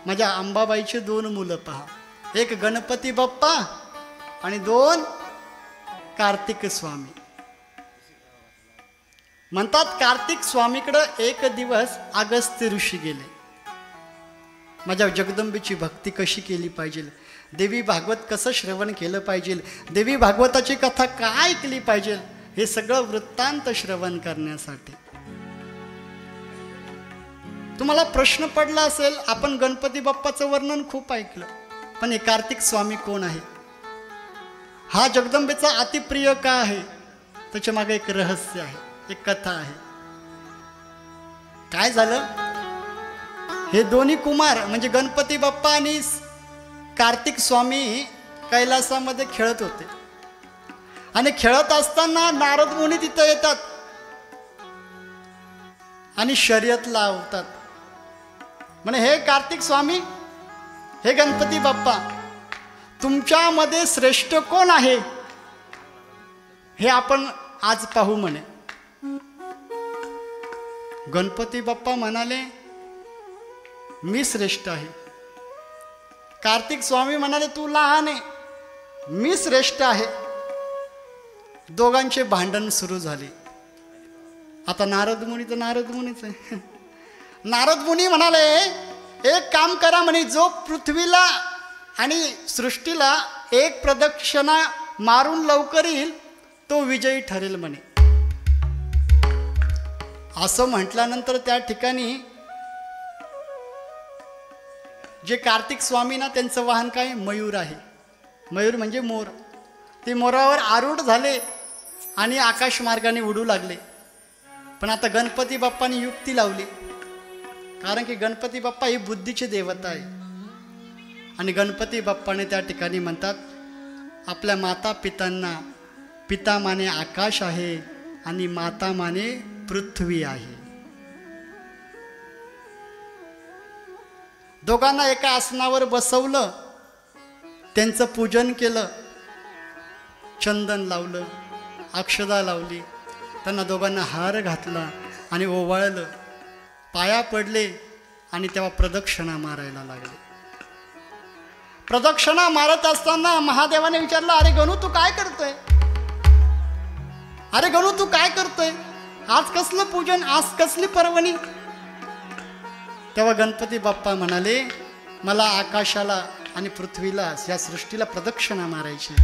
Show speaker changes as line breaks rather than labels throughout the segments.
माझ्या अंबाबाईचे 2 मुलं पहा, एक गणपती बाप्पा आणि 2 कार्तिक स्वामी. म्हणतात कार्तिक स्वामीकडे एक दिवस अगस्त्य ऋषी गेले. माझ्या जगदंबेची भक्ती कशी केली पाहिजे, देवी भागवत कसं श्रवण केलं पाहिजे, देवी भागवताची कथा काय ऐकली पाहिजे, हे सगळं वृत्तांत श्रवण करण्यासाठी. तुम्हाला प्रश्न पडला असेल, आपण गणपती बाप्पाचं वर्णन खूप ऐकलं, पण हे कार्तिक स्वामी कोण आहे, हा जगदंबेचा अतिप्रिय का आहे, त्याच्या मागे एक रहस्य आहे, एक कथा आहे. काय झालं, हे दोन्ही कुमार म्हणजे गणपती बाप्पा आणि कार्तिक स्वामी कैलासामध्ये खेळत होते. आणि खेळत असताना नारद मुनी तिथं येतात आणि शर्यत लावतात. म्हणे हे कार्तिक स्वामी, हे गणपती बाप्पा, तुमच्यामध्ये श्रेष्ठ कोण आहे हे आपण आज पाहू म्हणे. गणपती बाप्पा म्हणाले मी श्रेष्ठ आहे. कार्तिक स्वामी म्हणाले तू लहान आहे, मी श्रेष्ठ आहे. दोघांचे भांडण सुरू झाले. आता नारद मुनी तर नारद मुनीच आहे. नारद मुनी म्हणाले एक काम करा म्हणे, जो पृथ्वीला आणि सृष्टीला एक प्रदक्षिणा मारून लवकर येईल तो विजयी ठरेल म्हणे. असं म्हटल्यानंतर त्या ठिकाणी जे कार्तिक स्वामी ना, त्यांचं वाहन काय, मयूर आहे. मयूर म्हणजे मोर. ते मोरावर आरूढ झाले आणि आकाश मार्गाने उडू लागले. पण आता गणपती बाप्पाने युक्ती लावली, कारण की गणपती बाप्पा ही बुद्धीची देवता आहे. आणि गणपती बाप्पाने त्या ठिकाणी म्हणतात, आपल्या माता पितांना, पिता माने आकाश आहे आणि माता माने पृथ्वी आहे. दोघांना एका आसनावर बसवलं, त्यांचं पूजन केलं, चंदन लावलं, अक्षदा लावली, त्यांना दोघांना हार घातला आणि ओवाळलं, पाया पडले आणि तेव्हा प्रदक्षिणा मारायला लागले. प्रदक्षिणा मारत असताना महादेवाने विचारलं, अरे गणू तू काय करतोय, अरे गणू तू काय करतोय, आज कसलं पूजन, आज कसली पर्वणी. तेव्हा गणपती बाप्पा म्हणाले, मला आकाशाला आणि पृथ्वीला, या सृष्टीला प्रदक्षिणा मारायची.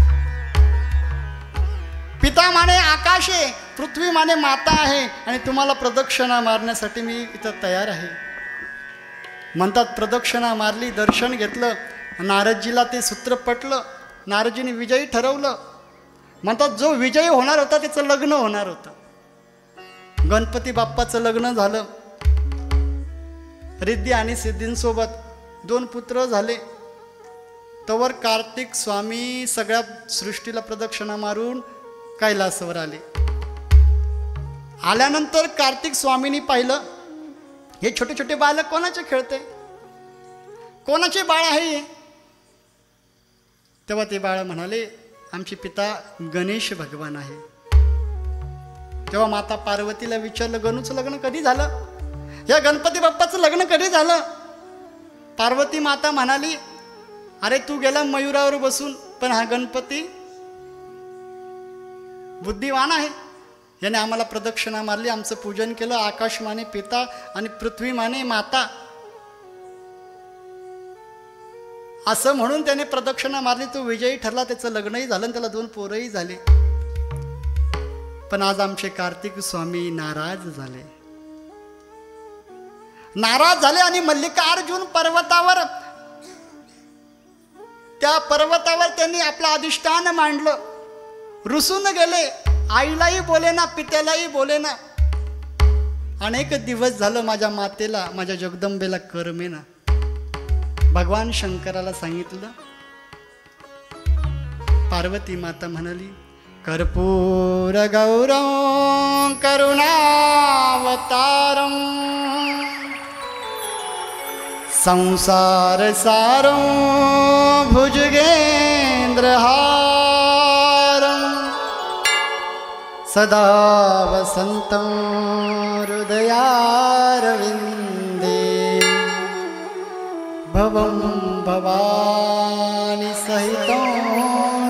पिता माने आकाश आहे, पृथ्वी माने माता आहे आणि तुम्हाला प्रदक्षिणा मारण्यासाठी मी इथं तयार आहे. म्हणतात प्रदक्षिणा मारली, दर्शन घेतलं, नारदजीला ते सूत्र पटलं, नारदजीने विजयी ठरवलं. म्हणतात जो विजयी होणार होता त्याचं लग्न होणार होतं. गणपती बाप्पाचं लग्न झालं. रिद्धी आणि सिद्धींसोबत 2 पुत्र झाले. तवर कार्तिक स्वामी सगळ्या सृष्टीला प्रदक्षिणा मारून कैलासावर आले. आल्यानंतर कार्तिक स्वामींनी पाहिलं, हे छोटे छोटे बालक कोणाचे खेळते, कोणाचे बाळ आहे. तेव्हा ते बाळ म्हणाले, आमचे पिता गणेश भगवान आहे. तेव्हा माता पार्वतीला विचारलं, गणूचं लग्न कधी झालं, या गणपती बाप्पाचं लग्न कधी झालं. पार्वती माता म्हणाली, अरे तू गेला मयुरावर बसून, पण हा गणपती बुद्धिवान आहे, याने आम्हाला प्रदक्षिणा मारली, आमचं पूजन केलं, आकाश माने पिता आणि पृथ्वी माने माता असं म्हणून त्याने प्रदक्षिणा मारली, तो विजयी ठरला, त्याचं लग्नही झालं आणि त्याला 2 पोरही झाले. पण आज आमचे कार्तिक स्वामी नाराज झाले. नाराज झाले आणि मल्लिकार्जुन पर्वतावर, त्या पर्वतावर त्यांनी आपलं अधिष्ठान मांडलं, रुसून गेले. आईलाही बोले ना, पित्यालाही बोले ना. अनेक दिवस झालं माझ्या मातेला, माझ्या जगदंबेला करमे ना. भगवान शंकराला सांगितलं. पार्वती माता म्हणाली, कर्पूर गौरं करुणावतारं संसार सारं भुजगेंद्रहारं सदा वसन्तं हृदयारविन्दे भवं भवानी सहितं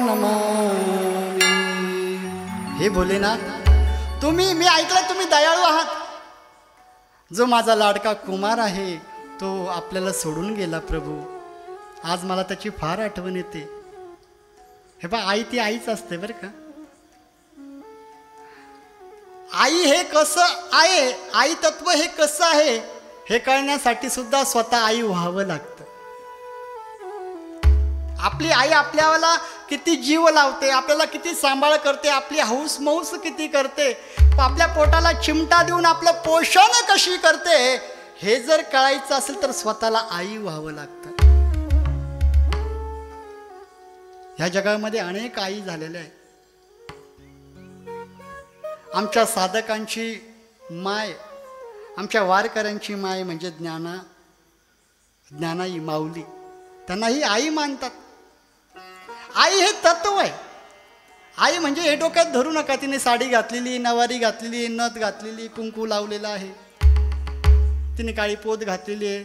नमामि। हे भोलेनाथ, मी ऐकलं तुम्ही दयाळू आहात। जो माझा लाडका कुमार आहे तो आपल्याला सोडून गेला प्रभू। आज मला त्याची फार आठवण येते। हे बा, आई ती आईच असते बरं का। आई हे कसं आहे, आई तत्व हे कसं आहे हे कळण्यासाठी सुद्धा स्वतः आई व्हावं लागतं। आपली आई आपल्याला किती जीव लावते, आपल्याला किती सांभाळ करते, आपली हौस मौस किती करते, आपल्या पोटाला चिमटा देऊन आपलं पोषण कशी करते, हे जर कळायचं असेल तर स्वतःला आई व्हावं लागतं। ह्या जगामध्ये अनेक आई झालेल्या आहेत। आमच्या साधकांची माय, आमच्या वारकऱ्यांची माय म्हणजे ज्ञानाई माऊली, त्यांना ही आई मानतात। आई हे तत्व आहे। आई म्हणजे हे डोक्यात धरू नका तिने साडी घातलेली, नवारी घातलेली, नथ घातलेली, कुंकू लावलेला आहे, तिने काळी पोत घातलेली आहे,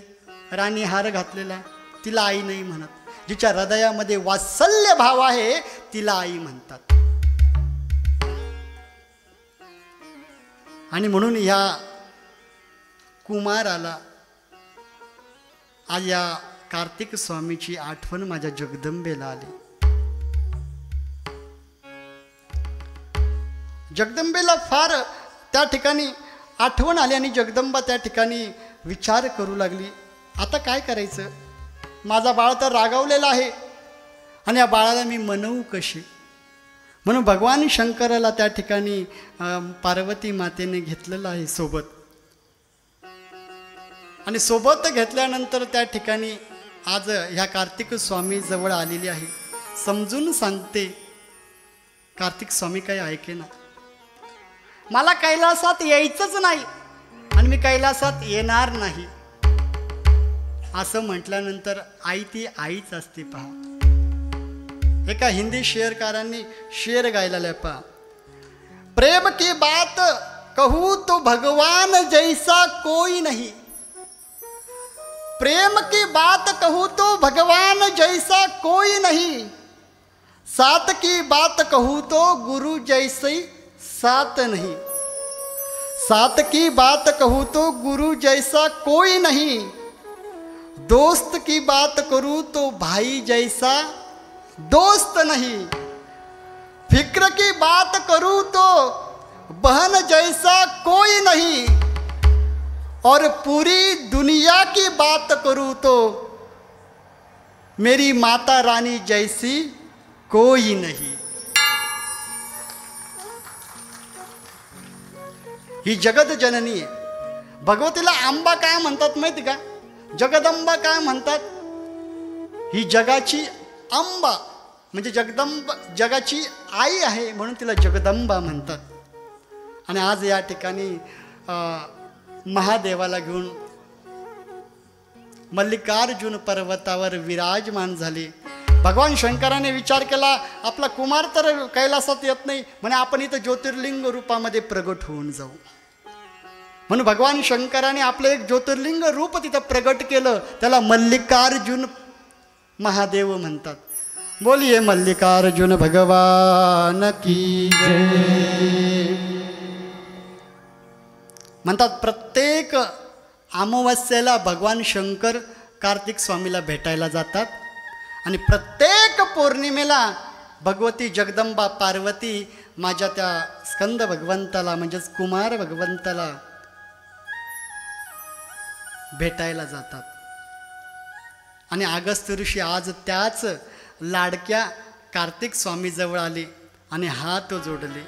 राणी हार घातलेला, तिला आई नाही म्हणत। जिच्या हृदयामध्ये वात्सल्य भाव आहे तिला आई म्हणतात। आणि म्हणून ह्या कुमाराला आज या कार्तिक स्वामीची आठवण माझ्या जगदंबेला आली। जगदंबेला फार त्या ठिकाणी आठवण आली आणि जगदंबा त्या ठिकाणी विचार करू लागली, आता काय करायचं? माझा बाळ तर रागावलेला आहे आणि या बाळाला मी मनवू कशी? म्हणून भगवान शंकराला त्या ठिकाणी पार्वती मातेने घेतलेलं आहे सोबत। आणि सोबत घेतल्यानंतर त्या ठिकाणी आज ह्या कार्तिक स्वामी जवळ आलेली आहे। समजून सांगते, कार्तिक स्वामी काही ऐकेना, मला कैलासात यायचंच नाही आणि मी कैलासात येणार नाही असं म्हटल्यानंतर आई ती आईच असते। पहा, एका हिंदी शेरकारांनी शेर गायलेला पहा, प्रेम की बात कहूँ तो भगवान जैसा कोई नहीं, प्रेम की बात कहूँ तो भगवान जैसा कोई नहीं, साथ की बात कहूँ तो गुरु जैसी साथ नहीं, साथ की बात कहूँ तो गुरु जैसा कोई नहीं, दोस्त की बात करूँ तो भाई जैसा दोस्त नहीं, फिक्र की बात करूँ तो बहन जैसा कोई नहीं, और पूरी दुनिया की बात करूँ तो मेरी माता रानी जैसी कोई नहीं। ही जगत जननी आहे। भगवतीला आंबा काय म्हणतात माहिती का? जगदंबा काय म्हणतात? ही जगाची अंबा म्हणजे जगदंबा, जगाची आई आहे म्हणून तिला जगदंबा म्हणतात। आणि आज या ठिकाणी महादेवाला घेऊन मल्लिकार्जुन पर्वतावर विराजमान झाले। भगवान शंकराने विचार केला, आपला कुमार तर कैलासात येत नाही, म्हणे आपण इथं ज्योतिर्लिंग रूपामध्ये प्रगट होऊन जाऊ। म्हणून भगवान शंकराने आपलं एक ज्योतिर्लिंग रूप तिथं प्रगट केलं, त्याला मल्लिकार्जुन महादेव म्हणतात। बोलिए मल्लिकार्जुन भगवान की जय। म्हणतात प्रत्येक अमावस्येला भगवान शंकर कार्तिक स्वामीला भेटायला जातात आणि प्रत्येक पौर्णिमेला भगवती जगदंबा पार्वती माझ्या त्या स्कंद भगवंताला म्हणजेच कुमार भगवंताला भेटायला जातात। आणि अगस्त ऋषी आज त्याच लाडक्या कार्तिक स्वामी जवळ आले आणि हात जोडले।